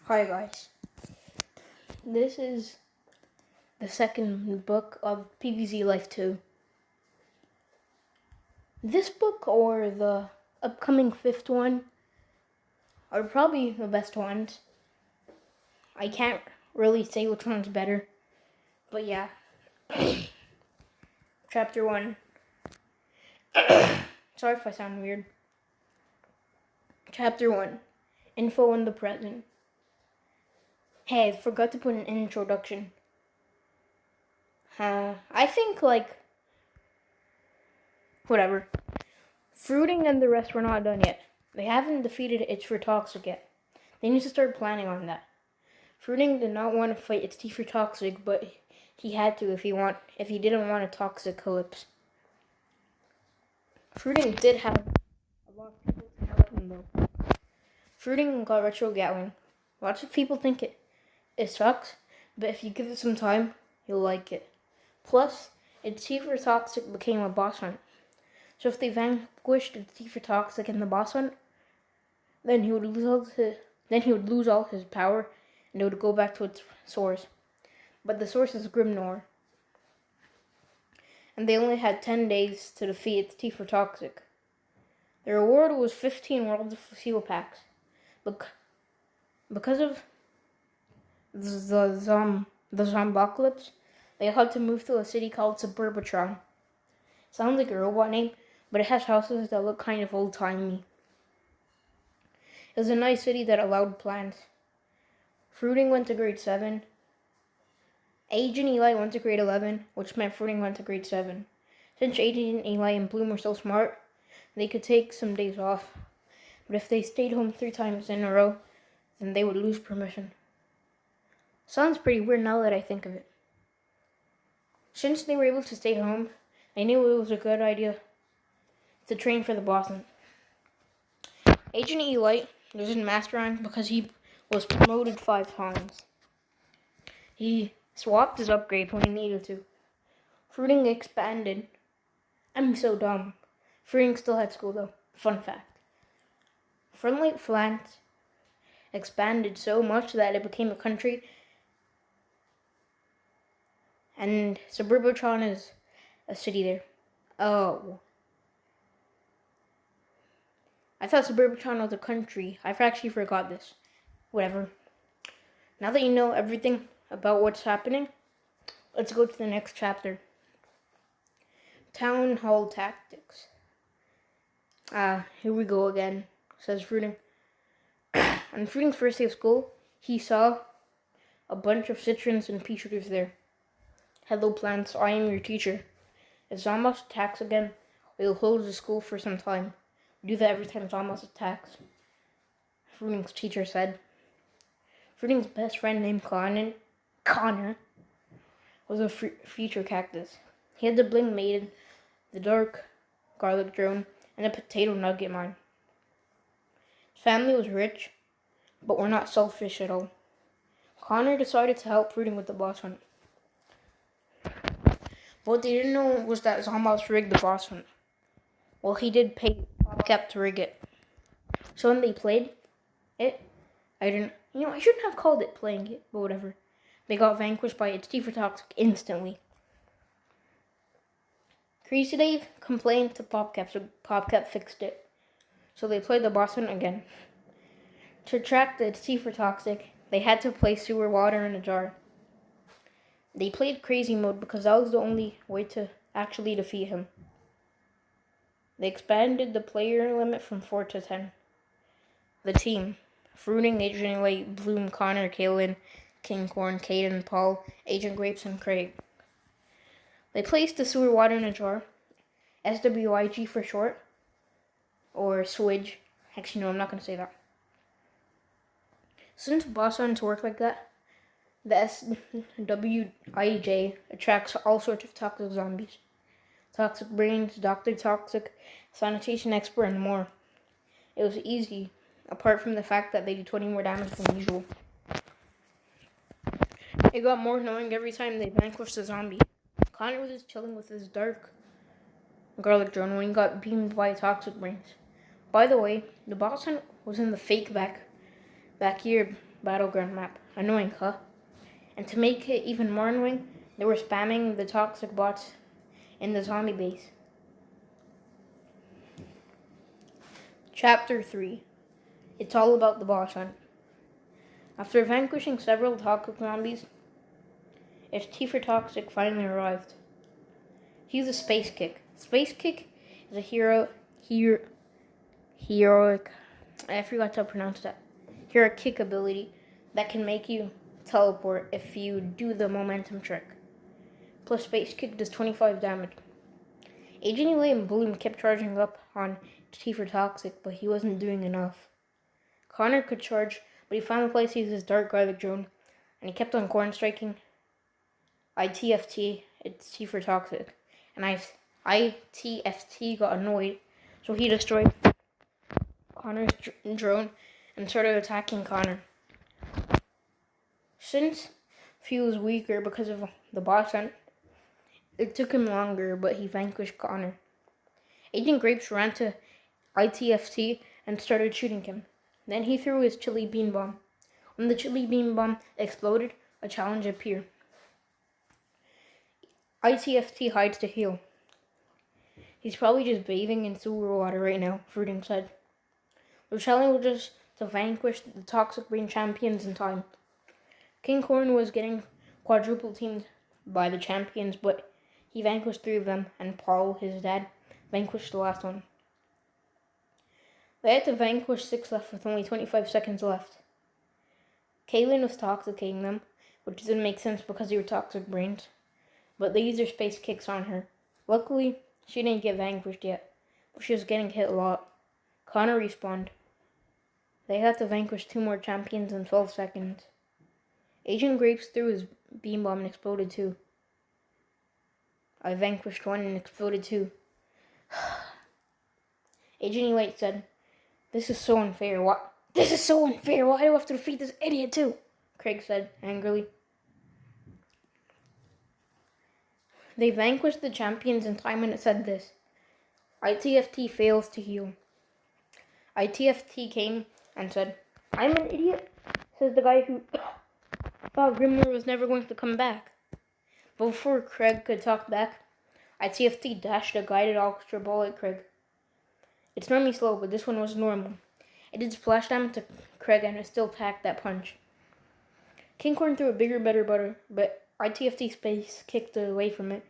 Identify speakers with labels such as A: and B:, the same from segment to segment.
A: Hi guys, this is the second book of PvZ Life 2. This book or the upcoming fifth one are probably the best ones. I can't really say which one's better, but yeah. Chapter 1. Sorry if I sound weird. Chapter 1. Info on the present. Hey, I forgot to put an introduction. I think whatever. Fruiting and the rest were not done yet. They haven't defeated Itch for Toxic yet. They need to start planning on that. Fruiting did not want to fight its T for Toxic, but he had to if he didn't want a toxic collapse. Fruiting did have a lot of people to help him though. Fruiting got Retro Gatling. Lots of people think it sucks, but if you give it some time, you'll like it. Plus, its T for Toxic became a boss hunt. So if they vanquished its T for Toxic in the boss hunt, then he would lose all his power, and it would go back to its source. But the source is Grimnor, and they only had 10 days to defeat its T for Toxic. The reward was 15 Worlds of Seal Packs. Because of the Zombocalypse, they had to move to a city called Suburbatron. Sounds like a robot name, but it has houses that look kind of old-timey. It was a nice city that allowed plants. Fruiting went to grade 7. Age and Eli went to grade 11, which meant Fruiting went to grade 7. Since Age and Eli and Bloom were so smart, they could take some days off. But if they stayed home 3 times in a row, then they would lose permission. Sounds pretty weird now that I think of it. Since they were able to stay home, I knew it was a good idea to train for the boss hunt. Agent Eli was in Master Rank because he was promoted 5 times. He swapped his upgrades when he needed to. Fruiting expanded. I'm so dumb. Fruiting still had school though. Fun fact. Friendly Flint expanded so much that it became a country, and Suburbatron is a city there. Oh. I thought Suburbatron was a country. I actually forgot this. Whatever. Now that you know everything about what's happening, let's go to the next chapter. Town Hall Tactics. Here we go again, says Fruiting. On Fruiting's first day of school, he saw a bunch of citrons and pea shooters there. Hello plants, I am your teacher. If Zombos attacks again, we will close the school for some time. We do that every time Zombos attacks, Fruiting's teacher said. Fruiting's best friend named Connor was a future cactus. He had the Bling Maiden, the Dark Garlic Drone, and a Potato Nugget mine. His family was rich, but were not selfish at all. Connor decided to help Fruiting with the boss hunt. But what they didn't know was that Zombos rigged the boss hunt. Well, he did pay PopCap to rig it. So when they played it, I shouldn't have called it playing it, but whatever. They got vanquished by its T for Toxic instantly. Crazy Dave complained to PopCap, so PopCap fixed it. So they played the boss hunt again. To track the T for Toxic, they had to place sewer water in a jar. They played crazy mode because that was the only way to actually defeat him. They expanded the player limit from 4 to 10. The team: Fruiting, Agent Light, Bloom, Connor, Kaylin, King Corn, Caden, Paul, Agent Grapes, and Craig. They placed the sewer water in a jar, SWIG for short, or Swidge. Actually, no, I'm not going to say that. Since boss hunts work like that, the SWIJ attracts all sorts of toxic zombies. Toxic Brains, Dr. Toxic, Sanitation Expert, and more. It was easy, apart from the fact that they do 20 more damage than usual. It got more annoying every time they vanquished the zombie. Connor was just chilling with his Dark Garlic Drone when he got beamed by Toxic Brains. By the way, the boss hunt was in the fake back year battleground map. Annoying, huh? And to make it even more annoying, they were spamming the toxic bots in the zombie base. Chapter 3. It's all about the boss hunt. After vanquishing several toxic zombies, its Tifa Toxic finally arrived. He's a Space Kick. Space Kick is a heroic, I forgot to pronounce that, heroic kick ability that can make you teleport if you do the momentum trick. Plus Space Kick does 25 damage. Agent Elaine and Bloom kept charging up on Tifa Toxic, but he wasn't doing enough. Connor could charge, but he found a place to use his Dark Garlic Drone, and he kept on corn striking ITFT, it's Tifa Toxic. And ITFT got annoyed, so he destroyed Connor's drone and started attacking Connor. Since he was weaker because of the boss hunt, it took him longer, but he vanquished Connor. Agent Grapes ran to ITFT and started shooting him. Then he threw his chili bean bomb. When the chili bean bomb exploded, a challenge appeared. ITFT hides to heal. He's probably just bathing in sewer water right now, Fruiting said. The challenge was just to vanquish the Toxic Brain champions in time. King Corn was getting quadruple teamed by the champions, but he vanquished 3 of them, and Paul, his dad, vanquished the last one. They had to vanquish 6 left with only 25 seconds left. Kaylin was toxicating them, which didn't make sense because they were toxic brains, but they used their space kicks on her. Luckily, she didn't get vanquished yet, but she was getting hit a lot. Connor respawned. They had to vanquish 2 more champions in 12 seconds. Agent Grapes threw his beam bomb and exploded 2. I vanquished 1 and exploded 2. Agent Elite said, This is so unfair. This is so unfair. Why do I have to defeat this idiot too? Craig said angrily. They vanquished the champions in time, and it said this. ITFT fails to heal. ITFT came and said, I'm an idiot, says the guy who thought Grimler was never going to come back. But before Craig could talk back, ITFT dashed a guided ultra ball at Craig. It's normally slow, but this one was normal. It did splash damage to Craig, and it still packed that punch. Kinghorn threw a bigger, better butter, but ITFT space kicked away from it.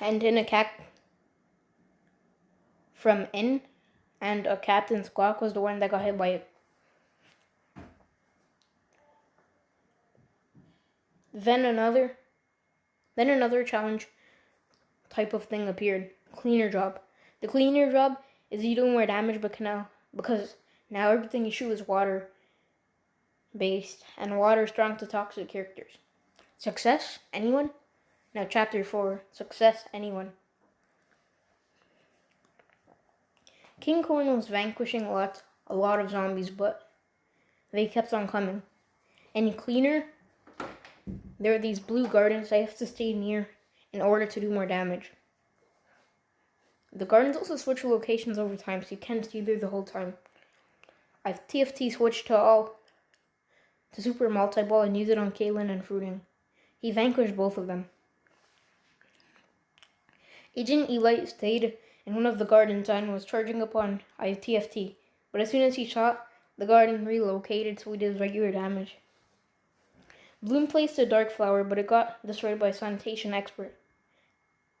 A: And in a and a Captain Squawk was the one that got hit by it. Then another challenge type of thing appeared. Cleaner job. The cleaner job is you do more damage because now everything you shoot is water based, and water is strong to toxic characters. Success? Anyone? Now chapter 4. Success? Anyone? King Corn was vanquishing a lot of zombies, but they kept on coming. And cleaner, there are these blue gardens I have to stay near in order to do more damage. The gardens also switch locations over time, so you can't stay there the whole time. I've TFT switched to Super Multi-Ball and used it on Kaylin and Fruiting. He vanquished both of them. Agent Elite stayed in one of the gardens and was charging up on TFT, but as soon as he shot, the garden relocated, so he did regular damage. Bloom placed a Dark Flower, but it got destroyed by Sanitation Expert.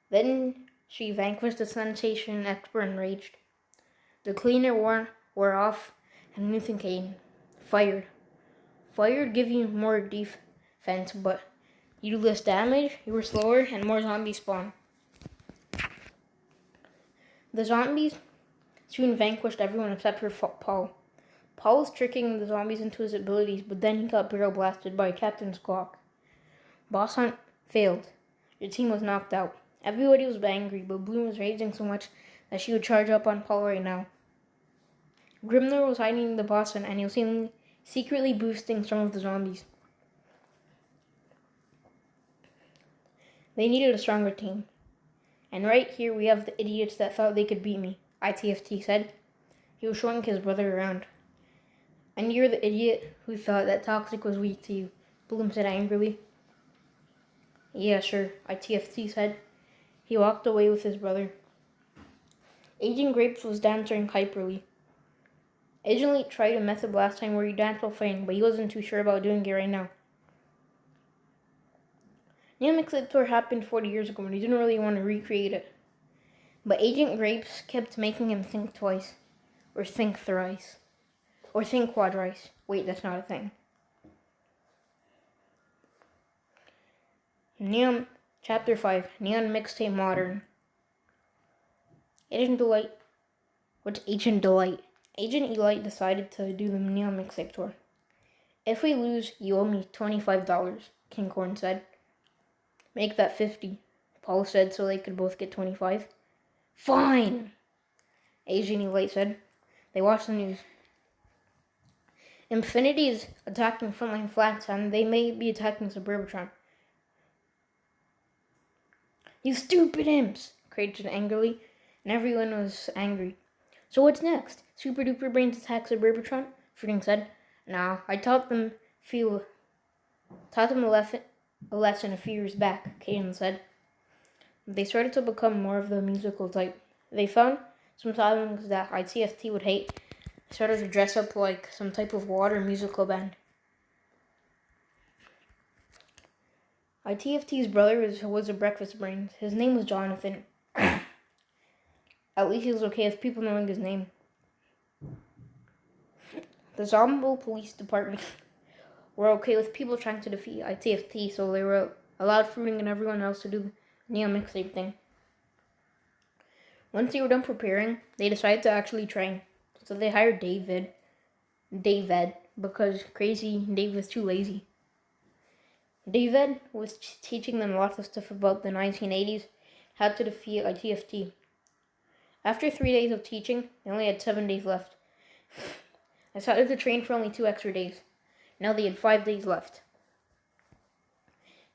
A: Then she vanquished the Sanitation Expert and raged. The cleaner wore off, and a new thing came. Fired. Fired give you more defense, but you do less damage, you were slower, and more zombies spawn. The zombies soon vanquished everyone except for Paul. Paul was tricking the zombies into his abilities, but then he got barrel blasted by Captain Squawk. Boss hunt failed. Your team was knocked out. Everybody was angry, but Bloom was raging so much that she would charge up on Paul right now. Grimner was hiding in the boss hunt, and he was secretly boosting some of the zombies. They needed a stronger team. And right here we have the idiots that thought they could beat me, ITFT said. He was showing his brother around. And you're the idiot who thought that Toxic was weak to you, Bloom said angrily. Yeah, sure, ITFT said. He walked away with his brother. Agent Grapes was dancing hyperly. Agent Elite tried a method last time where he danced while fighting, but he wasn't too sure about doing it right now. Neomix Tour happened 40 years ago and he didn't really want to recreate it. But Agent Grapes kept making him think twice. Or think thrice. Or think quadrice. Wait, that's not a thing. Neon Chapter 5, Neon Mixtape Modern. Agent Delight. What's Agent Delight? Agent Elite decided to do the Neon Mixtape Tour. If we lose, you owe me $25, Kinghorn said. Make that 50, Paul said so they could both get 25. Fine, Agent Elite said. They watched the news. Infinity is attacking Frontline Flats and they may be attacking Suburbitron. You stupid imps, Kraid said angrily, and everyone was angry. So what's next? Super Duper Brains attack Suburbitron? Freaking said. Nah, I taught them a lesson a few years back, Caden said. They started to become more of the musical type. They found some songs that ITFT would hate. They started to dress up like some type of water musical band. ITFT's brother was a breakfast brain. His name was Jonathan. At least he was okay with people knowing his name. The Zombo Police Department were okay with people trying to defeat ITFT, so they were allowed Fruiting and everyone else to do the Neo Mixtape thing. Once they were done preparing, they decided to actually train. So they hired David, because Crazy Dave was too lazy. David was teaching them lots of stuff about the 1980s, how to defeat ITFT. After 3 days of teaching, they only had 7 days left. I decided to train for only 2 extra days. Now they had 5 days left.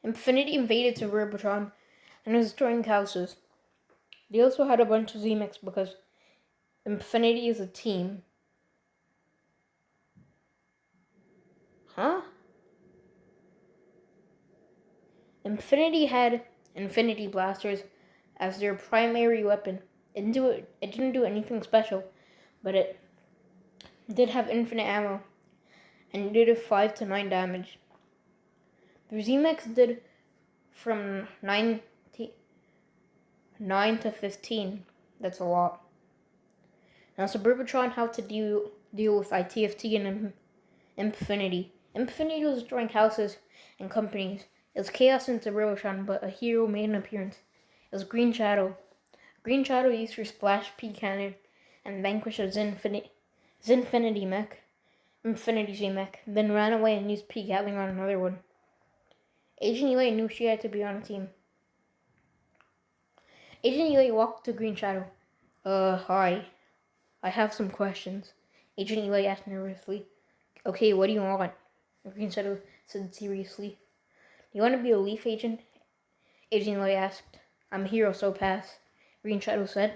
A: Infinity invaded Suburbitron and was destroying houses. They also had a bunch of Z-Mix because Infinity is a team. Huh? Infinity had Infinity Blasters as their primary weapon. It didn't do anything special, but it did have infinite ammo, and it did 5 to 9 damage. The Z-Mix did from 9 to 15. That's a lot. Now Suburbitron had to deal with ITFT and Infinity. Infinity was destroying houses and companies. It was chaos in Suburbitron, but a hero made an appearance. It was Green Shadow. Green Shadow used her Splash P cannon and vanquished a Zinfinity mech, Infinity Z mech, then ran away and used P Gatling on another one. Agent Elite knew she had to be on a team. Agent Elite walked to Green Shadow. Hi. I have some questions. Agent Elite asked nervously. Okay, what do you want? Green Shadow said seriously. You want to be a Leaf Agent? Agent Elite asked. I'm a hero, so pass. Green Shadow said.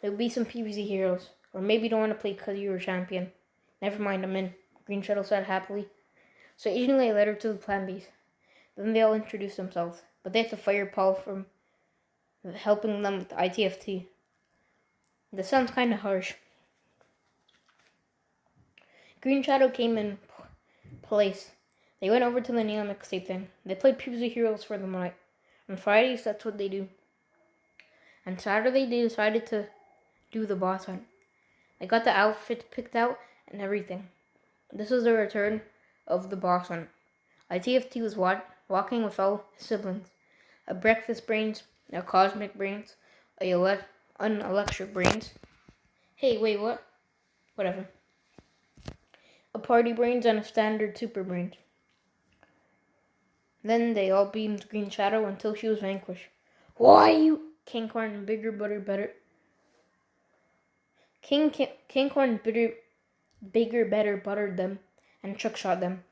A: There'll be some PvZ heroes. Or maybe you don't want to play because you're a champion. Never mind, I'm in. Green Shadow said happily. So Agent Elite led her to the plan base. Then they all introduced themselves. But they had to fire Paul from helping them with the ITFT. This sounds kind of harsh. Green Shadow came in place. They went over to the Neo Mixtape thing. They played PvZ Heroes for the night. On Fridays, that's what they do. On Saturday, they decided to do the boss hunt. They got the outfit picked out and everything. This was the return of the boss hunt. ITFT was walking with all his siblings. A breakfast brains, a cosmic brains, an electric brains. Hey, wait, what? Whatever. A party brains and a standard super brains. Then they all beamed Green Shadow until she was vanquished. Why you? Kinghorn bigger, better. Kinghorn bigger, better buttered them and chuck shot them.